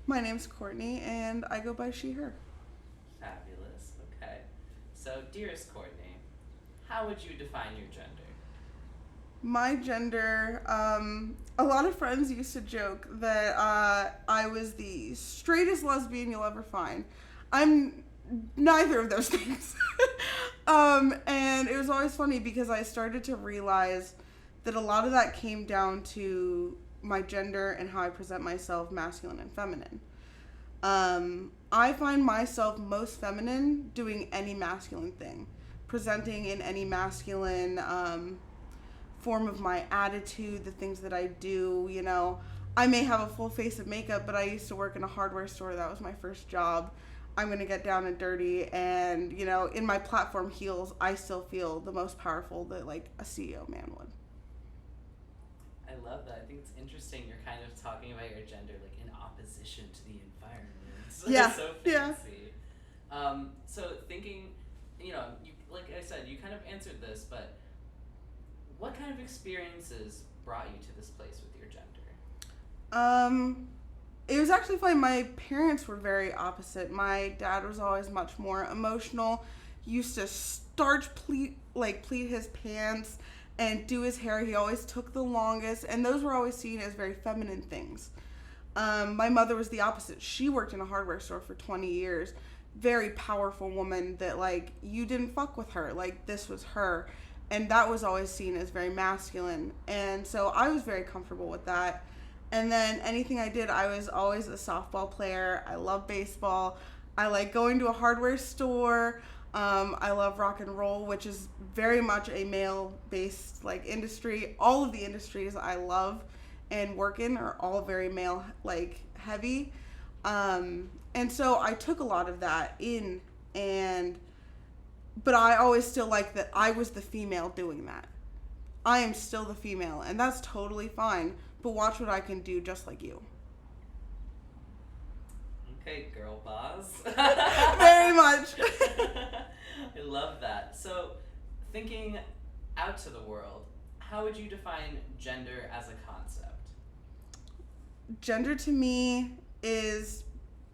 My name's Courtney, and I go by she, her. Fabulous. Okay. So, dearest Courtney, how would you define your gender? My gender, a lot of friends used to joke that I was the straightest lesbian you'll ever find. I'm neither of those things. And it was always funny because I started to realize that a lot of that came down to my gender and how I present myself, masculine and feminine. I find myself most feminine doing any masculine thing, presenting in any masculine form of my attitude, the things that I do. I may have a full face of makeup, but I used to work in a hardware store. That was my first job. I'm going to get down and dirty. And, in my platform heels, I still feel the most powerful that, like, a CEO man would. I love that. I think it's interesting you're kind of talking about your gender like in opposition to the environment. Yeah. So Yeah. fancy. So thinking, you, like I said, you kind of answered this, but what kind of experiences brought you to this place with your gender? It was actually funny. My parents were very opposite. My dad was always much more emotional. Used to pleat his pants and do his hair. He always took the longest, and those were always seen as very feminine things. My mother was the opposite. She worked in a hardware store for 20 years. Very powerful woman that, like, you didn't fuck with her. Like, this was her. And that was always seen as very masculine. And so I was very comfortable with that. And then anything I did, I was always a softball player. I love baseball. I like going to a hardware store. I love rock and roll, which is very much a male-based like industry. All of the industries I love and work in are all very male like heavy. And so I took a lot of that in, but I always still like that I was the female doing that. I am still the female, and that's totally fine. But watch what I can do just like you. Okay, girl boss. Very much. I love that. So, thinking out to the world, how would you define gender as a concept? Gender to me is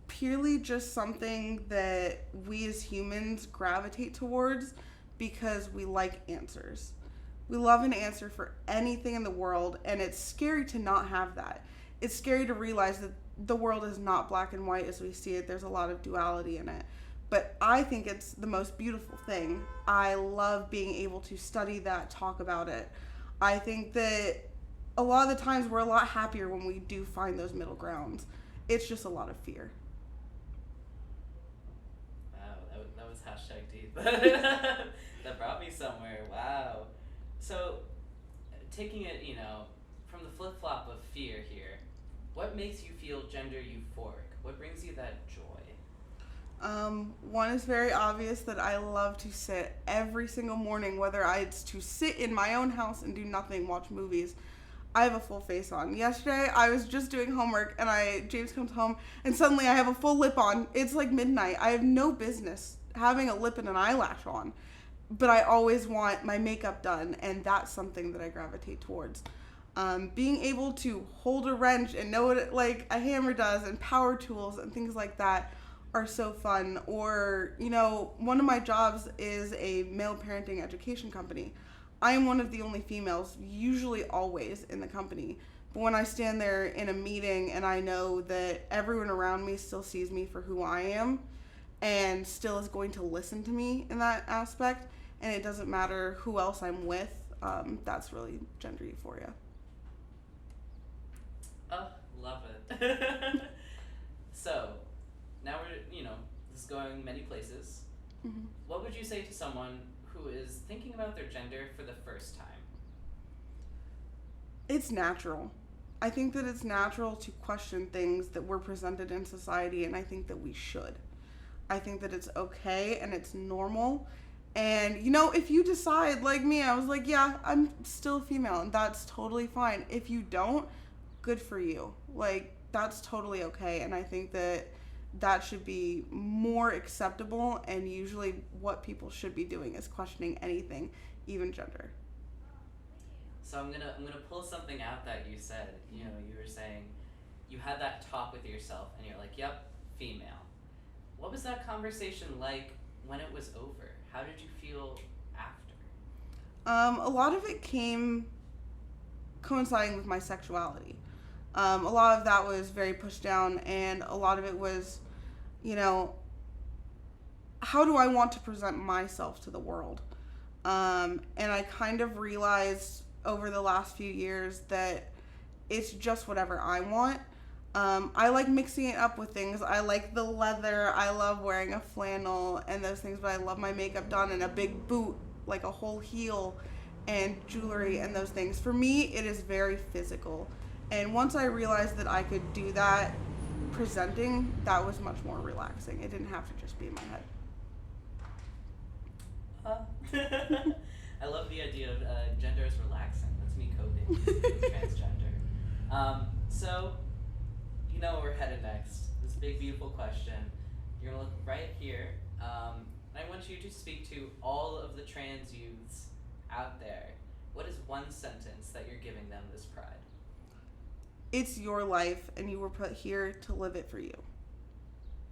purely just something that we as humans gravitate towards because we like answers. We love an answer for anything in the world, and it's scary to not have that. It's scary to realize that the world is not black and white as we see it. There's a lot of duality in it. But I think it's the most beautiful thing. I love being able to study that, talk about it. I think that a lot of the times we're a lot happier when we do find those middle grounds. It's just a lot of fear. Wow, that was hashtag deep. That brought me somewhere. Wow. So, taking it, from the flip flop of fear here, what makes you feel gender euphoric? What brings you that joy? One is very obvious that I love to sit every single morning, whether it's to sit in my own house and do nothing, watch movies. I have a full face on. Yesterday, I was just doing homework, and James comes home, and suddenly I have a full lip on. It's like midnight. I have no business having a lip and an eyelash on, but I always want my makeup done, and that's something that I gravitate towards. Being able to hold a wrench and know what like a hammer does, and power tools and things like that are so fun. Or, one of my jobs is a male parenting education company. I am one of the only females, usually always, in the company. But when I stand there in a meeting and I know that everyone around me still sees me for who I am and still is going to listen to me in that aspect, and it doesn't matter who else I'm with, that's really gender euphoria. Oh, love it. So, now this is going many places. Mm-hmm. What would you say to someone who is thinking about their gender for the first time? It's natural. I think that it's natural to question things that we're presented in society, and I think that we should. I think that it's okay and it's normal. And, if you decide, like me, I was like, yeah, I'm still female, and that's totally fine. If you don't, good for you. Like, that's totally okay. And I think that should be more acceptable, and usually what people should be doing is questioning anything, even gender. So I'm gonna pull something out that you said. You were saying you had that talk with yourself and you're like, yep, female. What was that conversation like when it was over? How did you feel after? A lot of it came coinciding with my sexuality. A lot of that was very pushed down, and a lot of it was, you know, how do I want to present myself to the world? And I kind of realized over the last few years that it's just whatever I want. I like mixing it up with things. I like the leather. I love wearing a flannel and those things, but I love my makeup done and a big boot, like a whole heel, and jewelry and those things. For me, it is very physical. And once I realized that I could do that presenting, that was much more relaxing. It didn't have to just be in my head. I love the idea of gender is relaxing. That's me coping being transgender. So, you know where we're headed next. This big, beautiful question. You're going to look right here. I want you to speak to all of the trans youths out there. What is one sentence that you're giving them this pride? It's your life, and you were put here to live it for you.